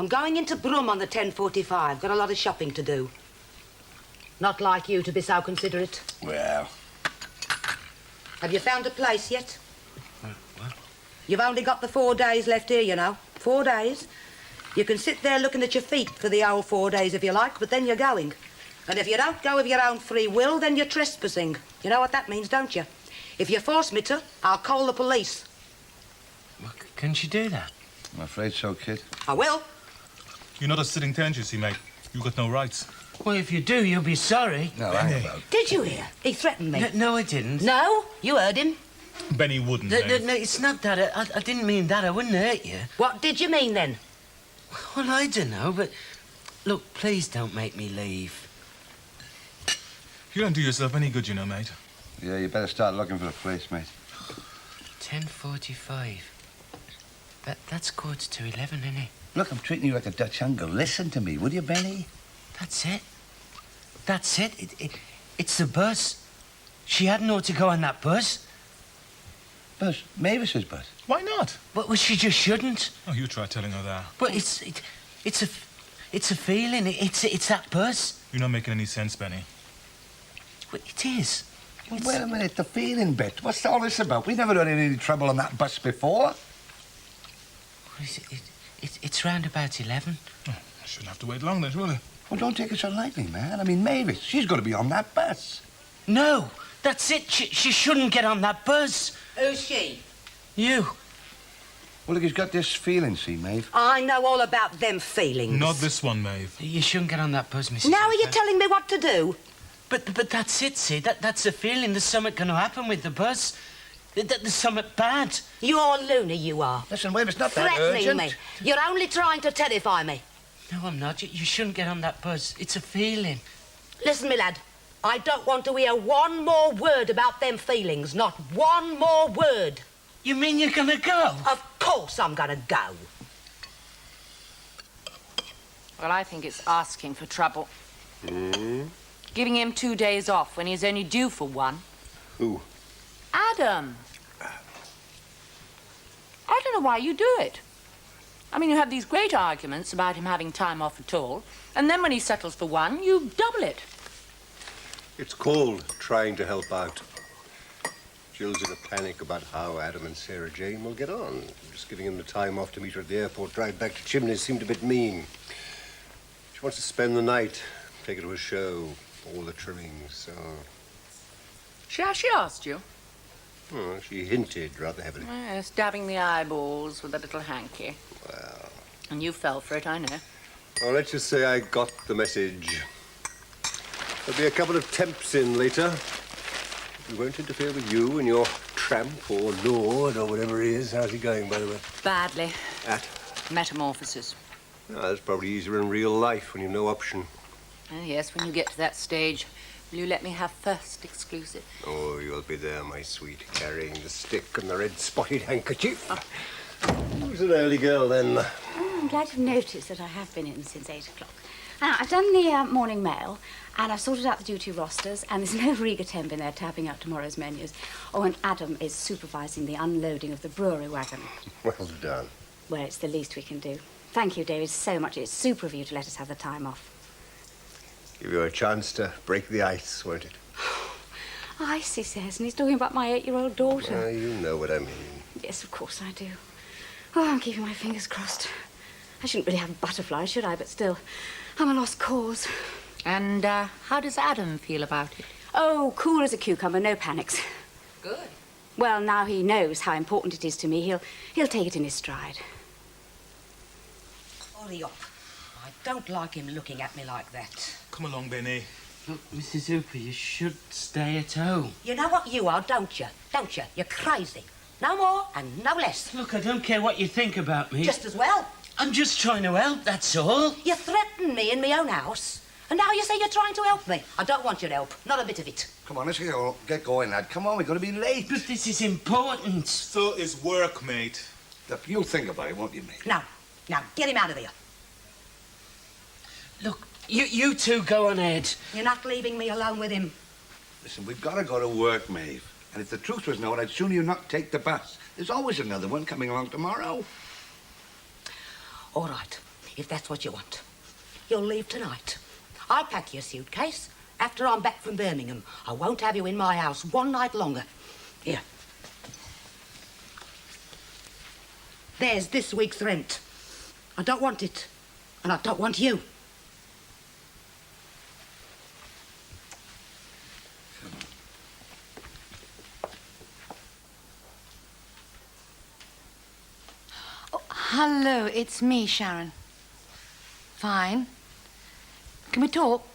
I'm going into Brum on the 10:45. Got a lot of shopping to do. Not like you to be so considerate. Well... Have you found a place yet? What? You've only got the 4 days left here, you know. 4 days. You can sit there looking at your feet for the whole 4 days if you like, but then you're going. And if you don't go of your own free will, then you're trespassing. You know what that means, don't you? If you force me to, I'll call the police. Well, can't you do that? I'm afraid so, kid. I will. You're not a sitting tent, you see, mate. You've got no rights. Well, if you do, you'll be sorry. No, I ain't about. Did you hear? He threatened me. No, I didn't. No? You heard him. Benny wouldn't, No, mate. it's not that. I didn't mean that. I wouldn't hurt you. What did you mean, then? Well, I don't know, but... Look, please don't make me leave. You don't do yourself any good, you know, mate. Yeah, you better start looking for a place, mate. 10:45. That's 11:15, isn't it? Look, I'm treating you like a Dutch uncle. Listen to me, would you, Benny? That's it. That's it. It's the bus. She hadn't ought to go on that bus. Bus? Mavis's bus? Why not? But well, she just shouldn't. Oh, you try telling her that. But it's a feeling. It's that bus. You're not making any sense, Benny. Well, it is. Well, wait a minute, the feeling bit. What's all this about? We've never had any trouble on that bus before. It's round about 11. Oh, I shouldn't have to wait long then, surely. Well, don't take it so lightly, man. I mean, Mavis, she's got to be on that bus. No, that's it. She shouldn't get on that bus. Who's she? You. Well, look, he's got this feeling, see, Maeve. I know all about them feelings. Not this one, Maeve. You shouldn't get on that bus, Mrs. Now are you Hooper. telling me what to do? But that's it, see. That's a feeling. There's something going to happen with the bus. There's something bad. You're loony, you are. Listen, Maeve, it's not that Threatening urgent. me. You're only trying to terrify me. No, I'm not. You shouldn't get on that bus. It's a feeling. Listen, me lad. I don't want to hear one more word about them feelings. Not one more word. You mean you're going to go? Of course I'm going to go. Well, I think it's asking for trouble. Giving him 2 days off when he's only due for one. Who? Adam. I don't know why you do it. I mean, you have these great arguments about him having time off at all, and then when he settles for one, you double it. It's called trying to help out. Jill's in a panic about how Adam and Sarah Jane will get on. Just giving him the time off to meet her at the airport, drive back to Chimneys seemed a bit mean. She wants to spend the night, take her to a show, all the trimmings, so... She asked you? Oh, she hinted rather heavily. Yes, dabbing the eyeballs with a little hanky. Well... And you fell for it, I know. Well, let's just say I got the message. There'll be a couple of temps in later. We won't interfere with you and your tramp or lord or whatever he is. How's he going, by the way? Badly. At? Metamorphosis. Oh, that's probably easier in real life when you've no option. Oh, yes, when you get to that stage, will you let me have first exclusive? Oh, you'll be there, my sweet, carrying the stick and the red spotted handkerchief. Who's an early girl, then? Oh, I'm glad you've noticed that I have been in since 8 o'clock. Now, I've done the morning mail, and I've sorted out the duty rosters, and there's no Riga temp in there tapping out tomorrow's menus. Oh, and Adam is supervising the unloading of the brewery wagon. Well done. Well, it's the least we can do. Thank you, David, so much. It's super of you to let us have the time off. Give you a chance to break the ice, won't it? Ice, he says, and he's talking about my 8-year-old daughter. You know what I mean. Yes, of course I do. Oh, I'm keeping my fingers crossed. I shouldn't really have butterflies, should I? But still, I'm a lost cause. And how does Adam feel about it? Oh, cool as a cucumber, no panics. Good. Well, now he knows how important it is to me, he'll take it in his stride. Hurry up. I don't like him looking at me like that. Come along, Benny. Look, Mrs. Hooper, you should stay at home. You know what you are, don't you? Don't you? You're crazy. No more and no less. Look, I don't care what you think about me. Just as well. I'm just trying to help, that's all. You threatened me in my own house, and now you say you're trying to help me. I don't want your help. Not a bit of it. Come on, let's get going, lad. Come on, we're going to be late. But this is important. So is work, mate. You'll think about it, won't you, mate? Now, get him out of here. Look, you two go on ahead. You're not leaving me alone with him. Listen, we've got to go to work, Maeve. And if the truth was known, I'd sooner you not take the bus. There's always another one coming along tomorrow. All right. if that's what you want. You'll leave tonight. I'll pack your suitcase. After I'm back from Birmingham, I won't have you in my house one night longer. Here. There's this week's rent. I don't want it, and I don't want you. Oh, hello, it's me, Sharon. Fine. Can we talk?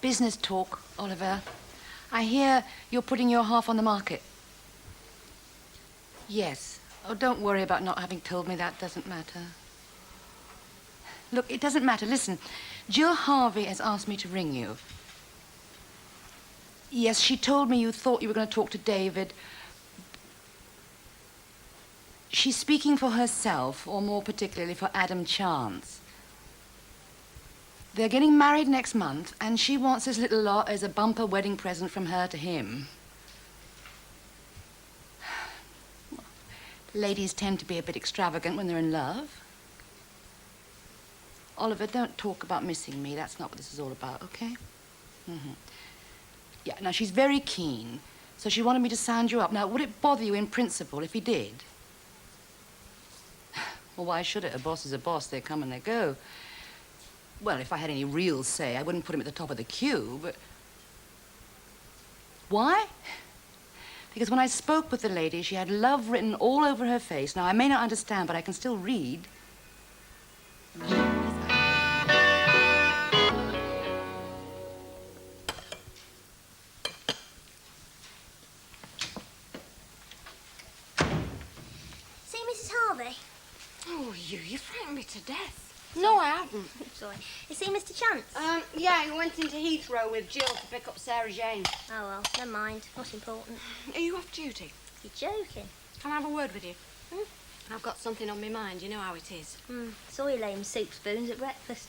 Business talk, Oliver. I hear you're putting your half on the market. Yes. Oh, don't worry about not having told me that. Doesn't matter. Look, it doesn't matter. Listen, Jill Harvey has asked me to ring you. Yes, she told me you thought you were going to talk to David. She's speaking for herself, or more particularly for Adam Chance. They're getting married next month, and she wants this little lot as a bumper wedding present from her to him. Ladies tend to be a bit extravagant when they're in love. Oliver, don't talk about missing me. That's not what this is all about, okay? Mm-hmm. Yeah, now, she's very keen, so she wanted me to sound you up. Now, would it bother you in principle if he did? Well, why should it? A boss is a boss. They come and they go. Well, if I had any real say, I wouldn't put him at the top of the queue, but... Why? Because when I spoke with the lady, she had love written all over her face. Now, I may not understand, but I can still read. See Mrs. Harvey? Oh, you frightened me to death. No, I haven't. Sorry. You see Mr. Chance? Yeah, he went into Heathrow with Jill to pick up Sarah Jane. Oh, well, never mind. Not important. Are you off duty? You're joking. Can I have a word with you? I've got something on my mind. You know how it is. Saw you laying soup spoons at breakfast.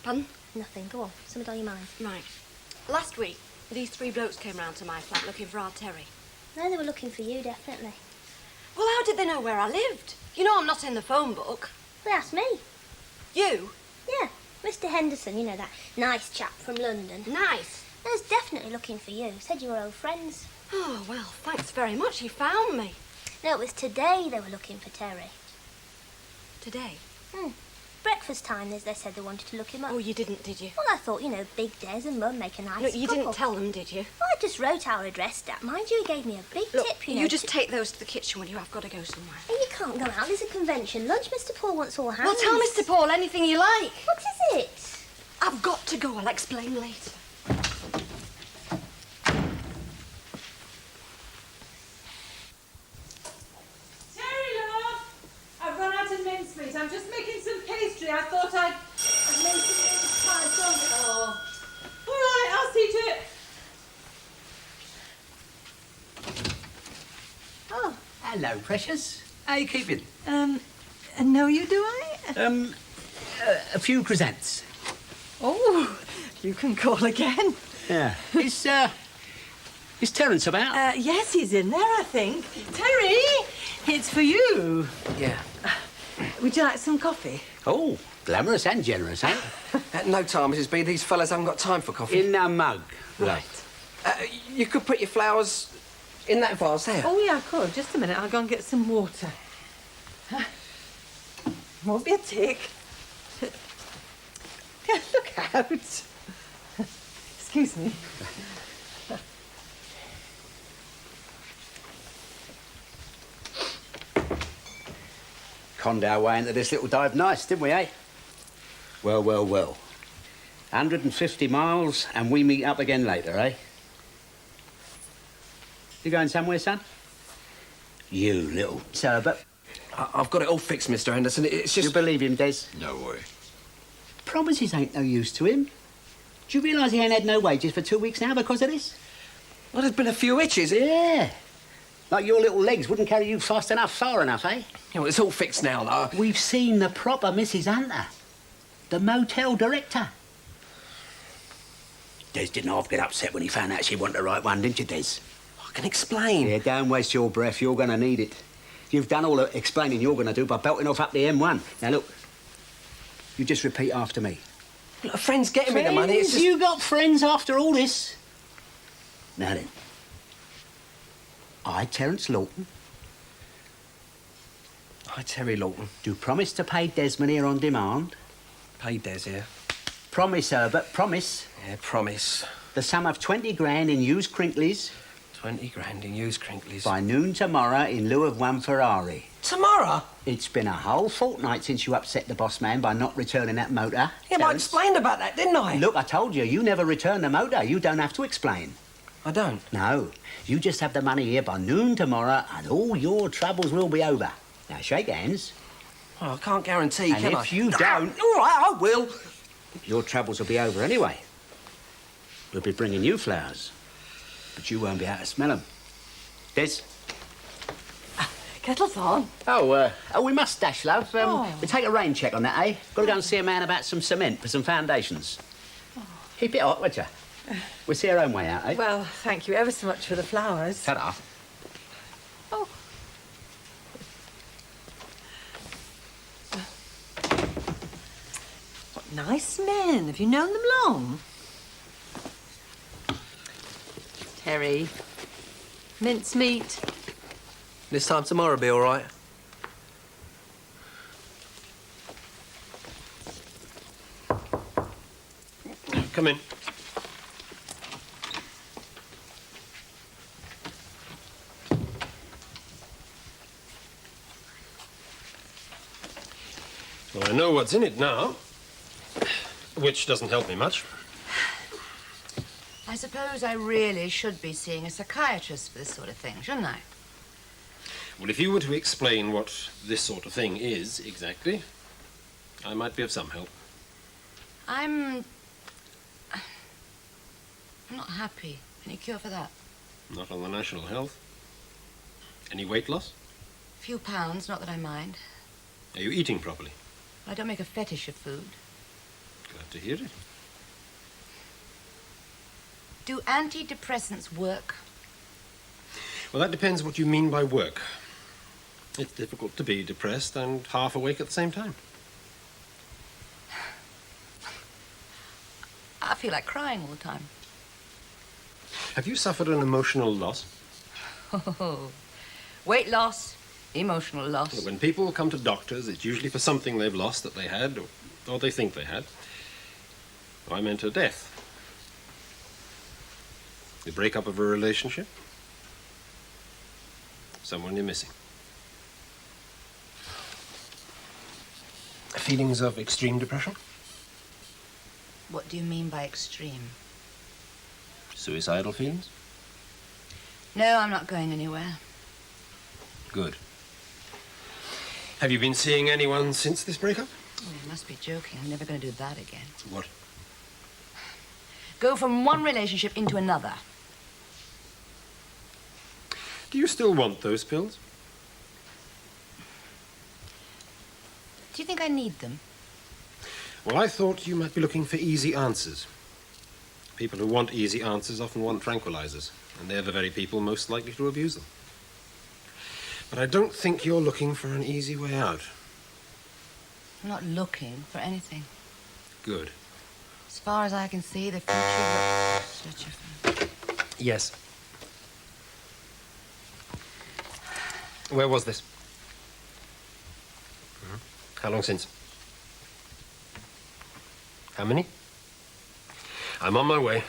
Pardon? Nothing. Go on. Something on your mind. Right. Last week, these 3 blokes came round to my flat looking for our Terry. No, they were looking for you, definitely. Well, how did they know where I lived? You know I'm not in the phone book. They asked me. You? Yeah. Mr. Henderson, you know, that nice chap from London. Nice. He was definitely looking for you. Said you were old friends. Oh, well, thanks very much. He found me. No, it was today they were looking for Terry. Today? Breakfast time, they said they wanted to look him up. Oh, you didn't, did you? Well, I thought, you know, Big Des and Mum make a nice No, you couple. didn't tell them, did you? Well, I just wrote our address down. Mind you, he gave me a big Look, tip, you know. you just take those to the kitchen when you have got to go somewhere. Hey, you can't go out. There's a convention lunch. Mr. Paul wants all hands. Well, tell Mr. Paul anything you like. What is it? I've got to go. I'll explain later. mincemeat. I'm just making some pastry. I thought I'd make it pie songo. All right, I'll see to it. Oh, hello, precious. How you keeping? Know you, do I? A few crescents. Oh, you can call again. Yeah. Is Terence about? Yes, he's in there, I think. Terry, it's for you. Yeah. Would you like some coffee? Oh, glamorous and generous, eh? No time, Mrs. B. These fellas haven't got time for coffee. In a mug. Right. You could put your flowers in that vase there. Oh, yeah, I could. Just a minute. I'll go and get some water. Won't be a tick. Look out. Excuse me. Conned our way into this little dive nice, didn't we, eh? Well, well, well. 150 miles and we meet up again later, eh? You going somewhere, son? You little turbot. I've got it all fixed, Mr. Henderson. It's just... You believe him, Des? No way. Promises ain't no use to him. Do you realise he ain't had no wages for 2 weeks now because of this? Well, there's been a few itches. Yeah. Like your little legs wouldn't carry you fast enough, far enough, eh? Yeah, well, it's all fixed now, though. We've seen the proper Mrs. Hunter. The motel director. Des didn't half get upset when he found out she wasn't the right one, didn't you, Des? I can explain. Yeah, don't waste your breath. You're going to need it. You've done all the explaining you're going to do by belting off up the M1. Now, look, You just repeat after me. Look, a friend's getting me the money. It's just... You got friends after all this? Now then. I, Terence Lawton. I, Terry Lawton. Do promise to pay Desmond here on demand. Pay Des here. Promise, Herbert, promise. Yeah, promise. The sum of 20 grand in used Crinkleys. 20 grand in used Crinkleys. By noon tomorrow in lieu of one Ferrari. Tomorrow? It's been a whole fortnight since you upset the boss man by not returning that motor. Yeah, but I explained about that, didn't I? Look, I told you never return the motor. You don't have to explain. I don't? No. You just have the money here by noon tomorrow and all your troubles will be over. Now, shake hands. Well, I can't guarantee, and can I? if you don't... All right, I will. Your troubles will be over anyway. We'll be bringing you flowers. But you won't be able to smell them. Des? Kettle's on. Oh, we must dash, love. We take a rain check on that, eh? Got to go and see a man about some cement for some foundations. Keep it hot, would you? We'll see our own way out, eh? Well, thank you ever so much for the flowers. Ta-da. Oh. What nice men. Have you known them long? Terry. Mincemeat. This time tomorrow will be all right. Come in. Well, I know what's in it now, which doesn't help me much. I suppose I really should be seeing a psychiatrist for this sort of thing, shouldn't I? Well, if you were to explain what this sort of thing is exactly, I might be of some help. I'm not happy. Any cure for that? Not on the national health. Any weight loss? A few pounds, not that I mind. Are you eating properly? I don't make a fetish of food. Glad to hear it. Do antidepressants work? Well, that depends what you mean by work. It's difficult to be depressed and half awake at the same time. I feel like crying all the time. Have you suffered an emotional loss? Oh, weight loss, emotional loss. When people come to doctors, it's usually for something they've lost that they had, or they think they had. I meant a death. The breakup of a relationship. Someone you're missing. Feelings of extreme depression? What do you mean by extreme? Suicidal feelings? No, I'm not going anywhere. Good. Have you been seeing anyone since this breakup? Oh, you must be joking. I'm never going to do that again. What? Go from one relationship into another. Do you still want those pills? Do you think I need them? Well, I thought you might be looking for easy answers. People who want easy answers often want tranquilizers, and they're the very people most likely to abuse them. But I don't think you're looking for an easy way out. I'm not looking for anything. Good. As far as I can see, the future looks such a... Yes. Where was this? How long since? How many? I'm on my way.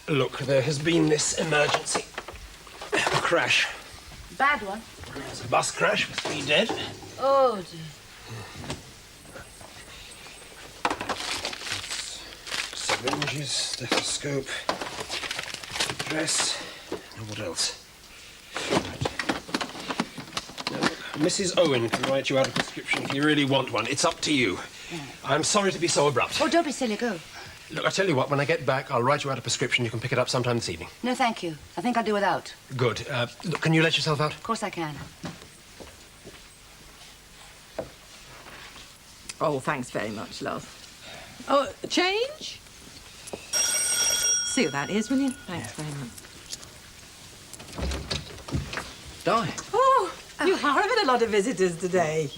Look, there has been this emergency. A crash. Bad one? There's a bus crash with 3 dead. Oh, dear. Syringes, stethoscope, dress, and what else? Mrs. Owen can write you out a prescription if you really want one. It's up to you. I'm sorry to be so abrupt. Oh, don't be silly. Go. Look, I tell you what, when I get back, I'll write you out a prescription. You can pick it up sometime this evening. No, thank you. I think I'll do without. Good. Look, can you let yourself out? Of course I can. Oh, thanks very much, love. Oh, change? See what that is, will you? Thanks very much. Di. Oh, you are having a lot of visitors today.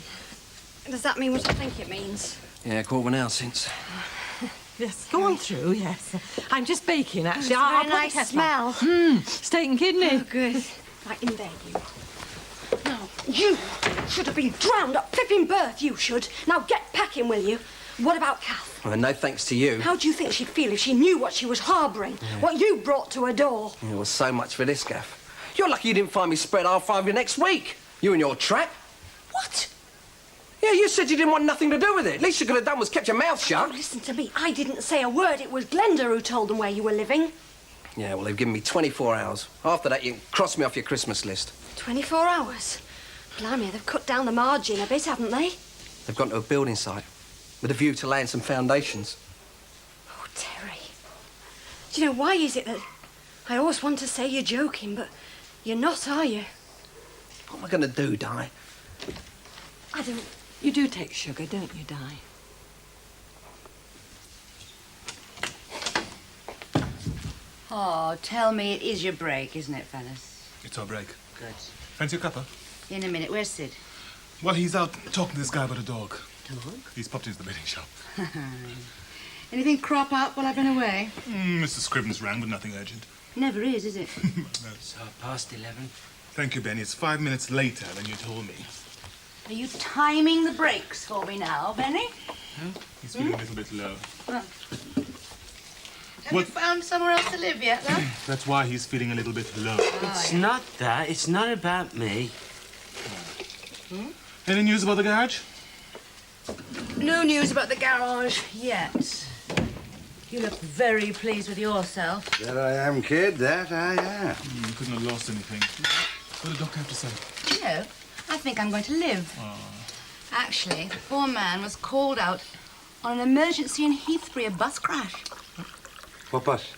Does that mean what I think it means? Yeah, quarter of an hour since. Yes, go on through, yes. I'm just baking, actually. It's a very nice smell. Steak and kidney. Oh, good. Right, in there, you. Now, you should have been drowned at flipping birth, you should. Now, get packing, will you? What about Kath? Well, no thanks to you. How do you think she'd feel if she knew what she was harbouring? What you brought to her door? Yeah, well, so much for this, Gaff. You're lucky you didn't find me spread half over next week. You and your trap. What? Yeah, you said you didn't want nothing to do with it. Least you could have done was kept your mouth shut. Oh, listen to me. I didn't say a word. It was Glenda who told them where you were living. Yeah, well, they've given me 24 hours. After that, you can cross me off your Christmas list. 24 hours? Blimey, they've cut down the margin a bit, haven't they? They've gone to a building site with a view to laying some foundations. Oh, Terry. Do you know, why is it that I always want to say you're joking, but you're not, are you? What am I going to do, Di? I don't... You do take sugar, don't you, Di? Oh, tell me it is your break, isn't it, fellas? It's our break. Good. Fancy a cuppa? In a minute. Where's Sid? Well, he's out talking to this guy about a dog. Dog? He's popped into the betting shop. Anything crop up while I've been away? Mr. Scribner's rang, but nothing urgent. Never is it? It's 11:30. Thank you, Benny. It's 5 minutes later than you told me. Are you timing the breaks for me now, Benny? He's feeling a little bit low. Have you found somewhere else to live yet, though? That's why he's feeling a little bit low. It's not that. It's not about me. Any news about the garage? No news about the garage yet. You look very pleased with yourself. That I am, kid, that I am. You couldn't have lost anything. What did the doctor have to say? You know, I think I'm going to live. Actually, the poor man was called out on an emergency in Heathbury, a bus crash. What bus?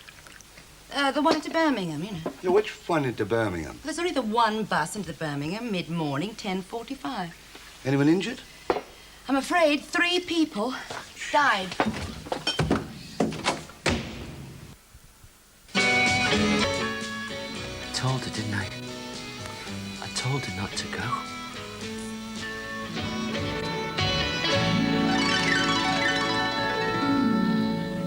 The one into Birmingham, you know. Yeah, which one into Birmingham? There's only the one bus into Birmingham, mid-morning, 10:45. Anyone injured? I'm afraid 3 people died. I told her, didn't I? I told her not to go.